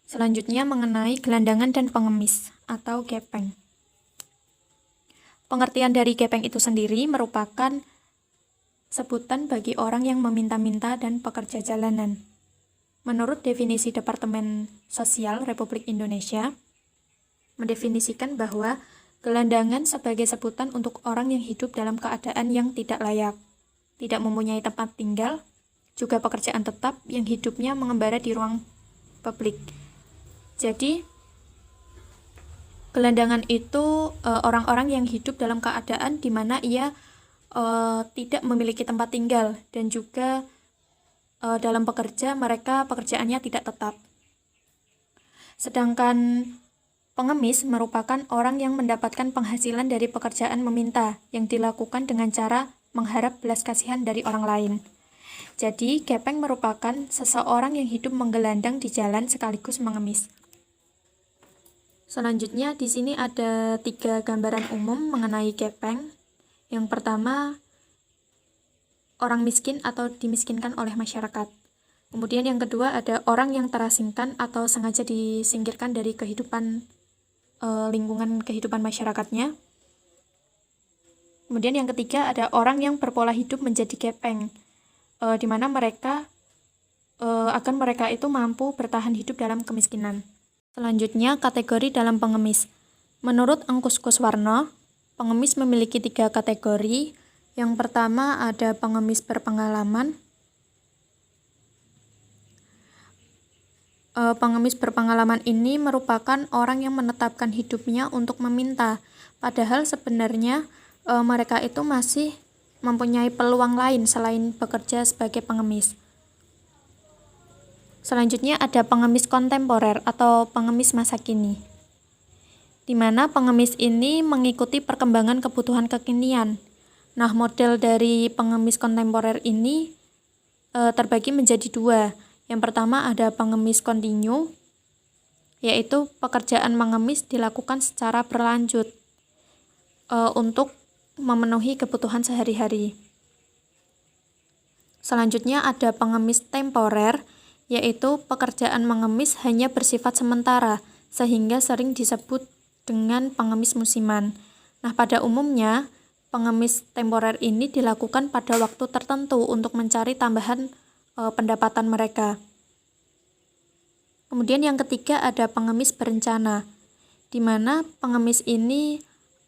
Selanjutnya mengenai gelandangan dan pengemis atau gepeng. Pengertian dari gepeng itu sendiri merupakan sebutan bagi orang yang meminta-minta dan pekerja jalanan. Menurut definisi Departemen Sosial Republik Indonesia, mendefinisikan bahwa gelandangan sebagai sebutan untuk orang yang hidup dalam keadaan yang tidak layak, tidak mempunyai tempat tinggal, juga pekerjaan tetap yang hidupnya mengembara di ruang publik. Jadi, gelandangan itu orang-orang yang hidup dalam keadaan di mana ia tidak memiliki tempat tinggal dan juga dalam bekerja mereka pekerjaannya tidak tetap. Sedangkan pengemis merupakan orang yang mendapatkan penghasilan dari pekerjaan meminta yang dilakukan dengan cara mengharap belas kasihan dari orang lain. Jadi, gepeng merupakan seseorang yang hidup menggelandang di jalan sekaligus mengemis. Selanjutnya, di sini ada 3 gambaran umum mengenai gepeng. Yang pertama, orang miskin atau dimiskinkan oleh masyarakat. Kemudian yang kedua ada orang yang terasingkan atau sengaja disingkirkan dari kehidupan lingkungan kehidupan masyarakatnya. Kemudian yang ketiga ada orang yang berpola hidup menjadi gepeng, di mana mereka agar mereka itu mampu bertahan hidup dalam kemiskinan. Selanjutnya, kategori dalam pengemis. Menurut Engkus Kuswarno, pengemis memiliki 3 kategori. Yang pertama ada pengemis berpengalaman. Pengemis berpengalaman ini merupakan orang yang menetapkan hidupnya untuk meminta, padahal sebenarnya mereka itu masih mempunyai peluang lain selain bekerja sebagai pengemis. Selanjutnya ada pengemis kontemporer atau pengemis masa kini, di mana pengemis ini mengikuti perkembangan kebutuhan kekinian. Nah, model dari pengemis kontemporer ini terbagi menjadi 2. Yang pertama ada pengemis kontinu, yaitu pekerjaan mengemis dilakukan secara berlanjut untuk memenuhi kebutuhan sehari-hari. Selanjutnya ada pengemis temporer, yaitu pekerjaan mengemis hanya bersifat sementara, sehingga sering disebut dengan pengemis musiman. Nah, pada umumnya, pengemis temporer ini dilakukan pada waktu tertentu untuk mencari tambahan pendapatan mereka. Kemudian yang ketiga ada pengemis berencana, di mana pengemis ini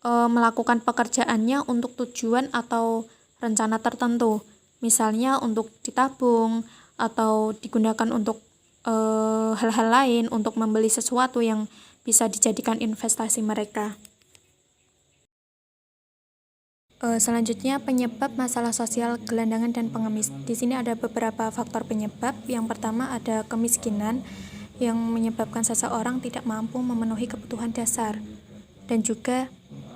melakukan pekerjaannya untuk tujuan atau rencana tertentu, misalnya untuk ditabung, atau digunakan untuk hal-hal lain, untuk membeli sesuatu yang bisa dijadikan investasi mereka. Selanjutnya, penyebab masalah sosial gelandangan dan pengemis. Di sini ada beberapa faktor penyebab. Yang pertama ada kemiskinan yang menyebabkan seseorang tidak mampu memenuhi kebutuhan dasar dan juga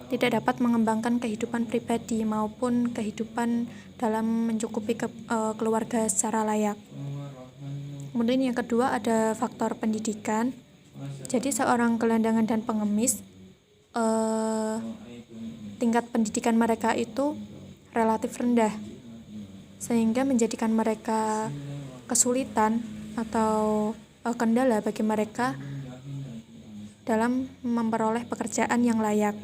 tidak dapat mengembangkan kehidupan pribadi maupun kehidupan dalam mencukupi keluarga secara layak. Kemudian yang kedua ada faktor pendidikan. Jadi seorang gelandangan dan pengemis tingkat pendidikan mereka itu relatif rendah, sehingga menjadikan mereka kesulitan atau kendala bagi mereka dalam memperoleh pekerjaan yang layak.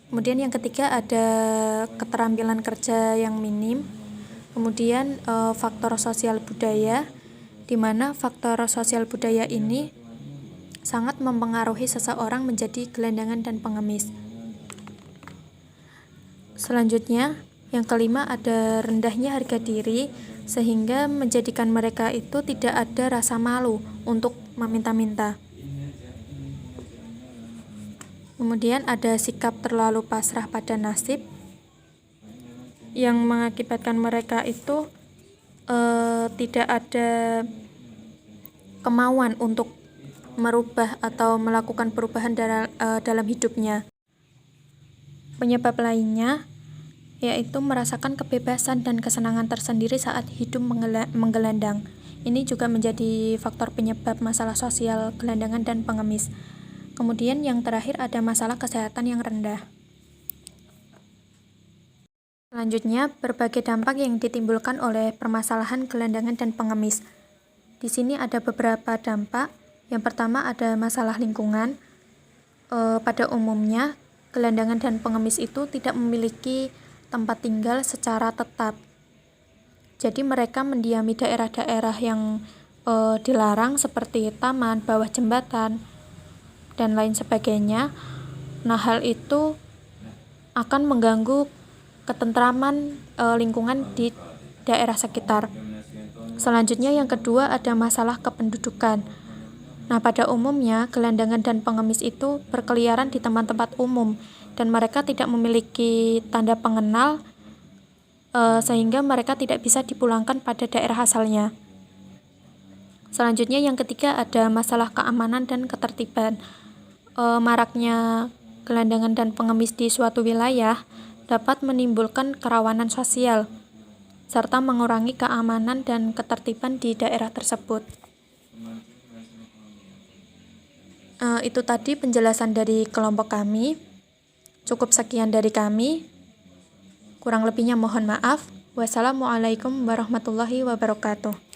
Kemudian yang ketiga ada keterampilan kerja yang minim. Kemudian faktor sosial budaya, di mana faktor sosial budaya ini sangat mempengaruhi seseorang menjadi gelandangan dan pengemis. Selanjutnya, yang kelima ada rendahnya harga diri, sehingga menjadikan mereka itu tidak ada rasa malu untuk meminta-minta. Kemudian ada sikap terlalu pasrah pada nasib, yang mengakibatkan mereka itu tidak ada kemauan untuk merubah atau melakukan perubahan dalam hidupnya. Penyebab lainnya yaitu merasakan kebebasan dan kesenangan tersendiri saat hidup menggelandang. Ini juga menjadi faktor penyebab masalah sosial gelandangan dan pengemis. Kemudian yang terakhir ada masalah kesehatan yang rendah. Selanjutnya, berbagai dampak yang ditimbulkan oleh permasalahan gelandangan dan pengemis. Di sini ada beberapa dampak. Yang pertama ada masalah lingkungan. Pada umumnya, gelandangan dan pengemis itu tidak memiliki tempat tinggal secara tetap. Jadi mereka mendiami daerah-daerah yang dilarang seperti taman, bawah jembatan, dan lain sebagainya. Nah, hal itu akan mengganggu ketentraman lingkungan di daerah sekitar. Selanjutnya yang kedua ada masalah kependudukan. Nah, pada umumnya gelandangan dan pengemis itu berkeliaran di tempat-tempat umum dan mereka tidak memiliki tanda pengenal sehingga mereka tidak bisa dipulangkan pada daerah asalnya. Selanjutnya yang ketiga ada masalah keamanan dan ketertiban. Maraknya gelandangan dan pengemis di suatu wilayah dapat menimbulkan kerawanan sosial serta mengurangi keamanan dan ketertiban di daerah tersebut. Itu tadi penjelasan dari kelompok kami. Cukup sekian dari kami. Kurang lebihnya mohon maaf. Wassalamualaikum warahmatullahi wabarakatuh.